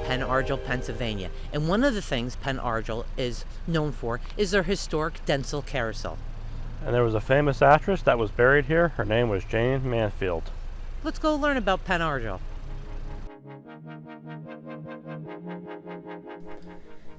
Pen Argyl, Pennsylvania. And one of the things Pen Argyl is known for is their historic Dentzel Carousel. And there was a famous actress that was buried here. Her name was Jayne Mansfield. Let's go learn about Pen Argyl.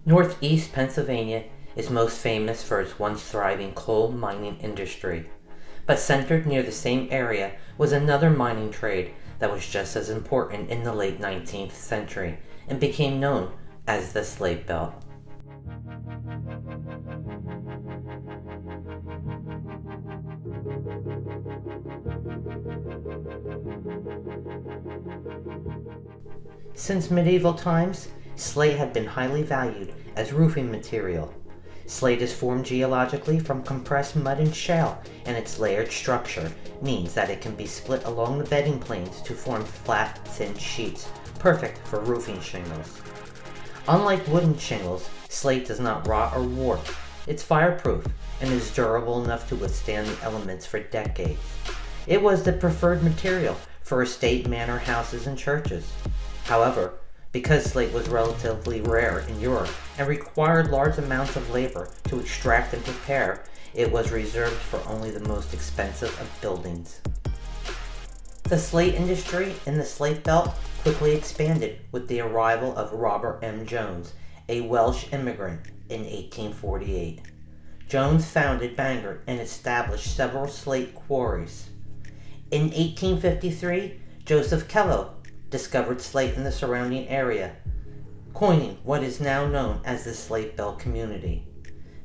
Northeast Pennsylvania is most famous for its once thriving coal mining industry. But centered near the same area was another mining trade that was just as important in the late 19th century and became known as the Slate Belt. Since medieval times, slate had been highly valued as roofing material. Slate is formed geologically from compressed mud and shale, and its layered structure means that it can be split along the bedding planes to form flat, thin sheets, perfect for roofing shingles. Unlike wooden shingles, slate does not rot or warp. It's fireproof and is durable enough to withstand the elements for decades. It was the preferred material for estate manor houses and churches. However, because slate was relatively rare in Europe and required large amounts of labor to extract and prepare, it was reserved for only the most expensive of buildings. The slate industry in the Slate Belt quickly expanded with the arrival of Robert M. Jones, a Welsh immigrant, in 1848. Jones founded Bangor and established several slate quarries. In 1853, Joseph Kellow discovered slate in the surrounding area, coining what is now known as the Slate Belt community.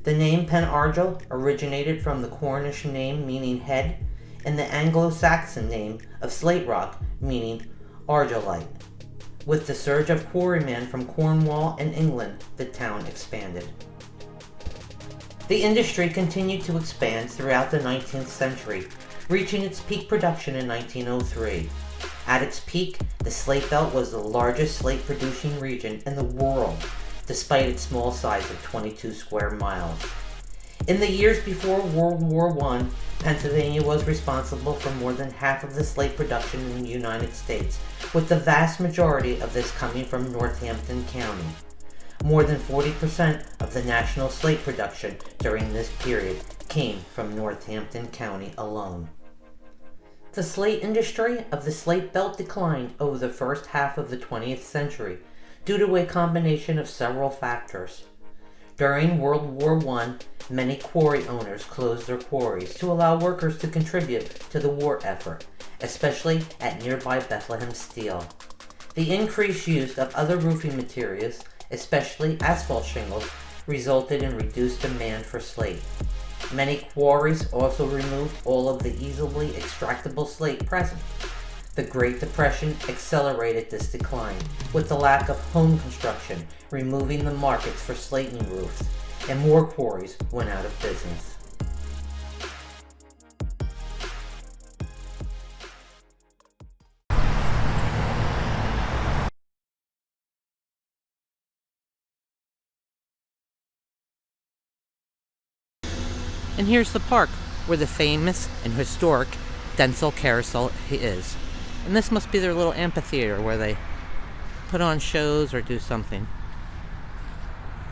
The name Pen Argyl originated from the Cornish name meaning head and the Anglo-Saxon name of slate rock meaning argillite. With the surge of quarrymen from Cornwall and England, the town expanded. The industry continued to expand throughout the 19th century, reaching its peak production in 1903. At its peak, the Slate Belt was the largest slate-producing region in the world, despite its small size of 22 square miles. In the years before World War I, Pennsylvania was responsible for more than half of the slate production in the United States, with the vast majority of this coming from Northampton County. More than 40% of the national slate production during this period came from Northampton County alone. The slate industry of the Slate Belt declined over the first half of the 20th century due to a combination of several factors. During World War I, many quarry owners closed their quarries to allow workers to contribute to the war effort, especially at nearby Bethlehem Steel. The increased use of other roofing materials, especially asphalt shingles, resulted in reduced demand for slate. Many quarries also removed all of the easily extractable slate present. The Great Depression accelerated this decline, with the lack of home construction removing the markets for slating roofs, and more quarries went out of business. And here's the park where the famous and historic Dentzel Carousel is. And this must be their little amphitheater where they put on shows or do something.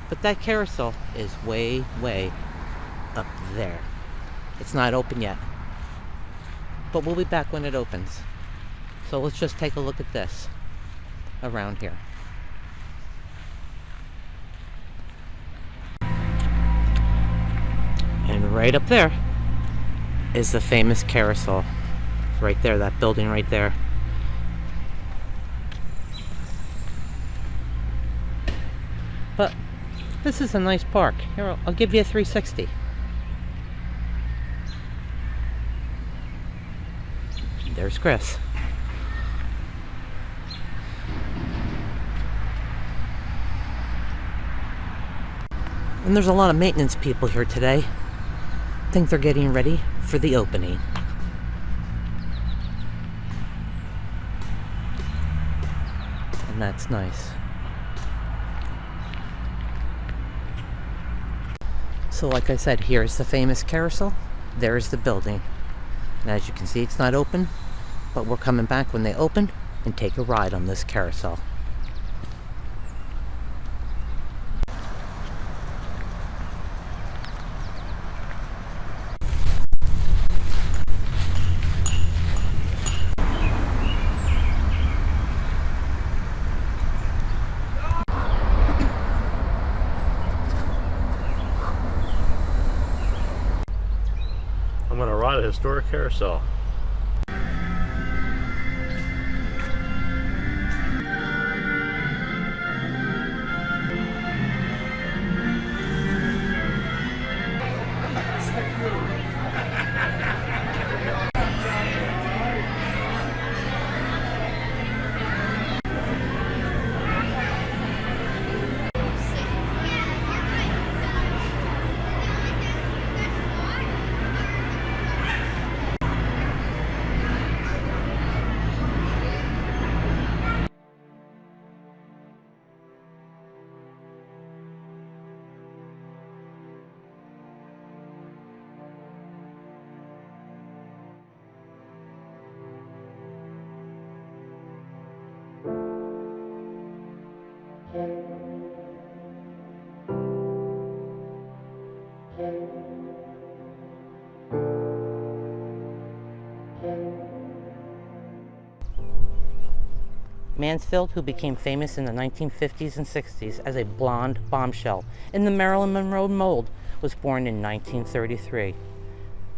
But that carousel is way, way up there. It's not open yet. But we'll be back when it opens. So let's just take a look at this around here. And right up there is the famous carousel. Right there, that building right there. But this is a nice park. Here, I'll give you a 360. There's Chris. And there's a lot of maintenance people here today. I think they're getting ready for the opening. And that's nice. So like I said, here's the famous carousel. There's the building. And as you can see, it's not open, but we're coming back when they open and take a ride on this carousel. historic carousel. Mansfield, who became famous in the 1950s and 60s as a blonde bombshell in the Marilyn Monroe mold, was born in 1933.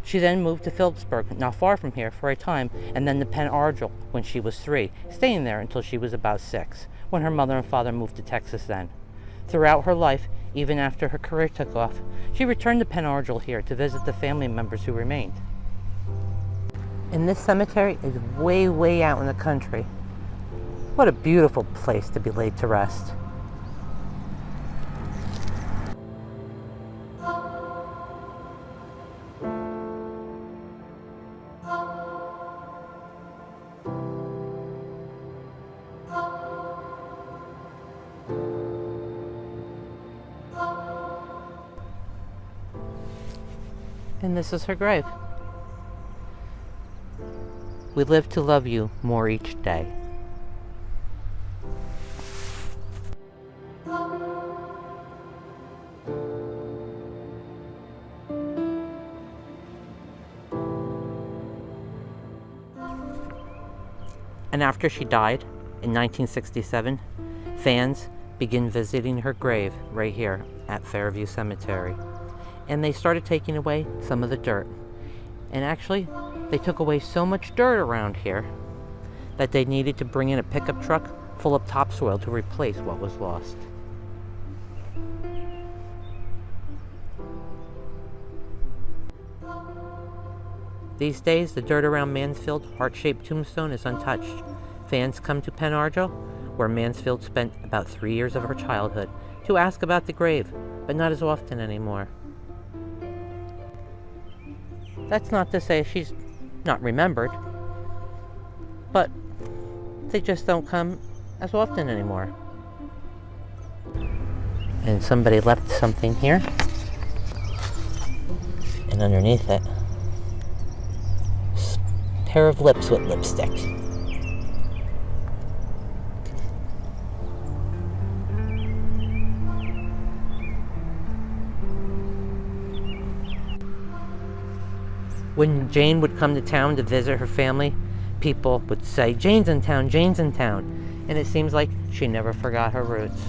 She then moved to Phillipsburg, not far from here, for a time, and then to Pen Argyl when she was 3, staying there until she was about 6, when her mother and father moved to Texas then. Throughout her life, even after her career took off, she returned to Pen Argyl here to visit the family members who remained. And this cemetery is way, way out in the country. What a beautiful place to be laid to rest. And this is her grave. We live to love you more each day. And after she died in 1967, fans began visiting her grave right here at Fairview Cemetery. And they started taking away some of the dirt. And actually, they took away so much dirt around here that they needed to bring in a pickup truck full of topsoil to replace what was lost. These days, the dirt around Mansfield's heart-shaped tombstone is untouched. Fans come to Pen Argyl, where Mansfield spent about 3 years of her childhood, to ask about the grave, but not as often anymore. That's not to say she's not remembered, but they just don't come as often anymore. And somebody left something here, and underneath it, pair of lips with lipstick. When Jayne would come to town to visit her family, people would say, "Jayne's in town, Jayne's in town." And it seems like she never forgot her roots.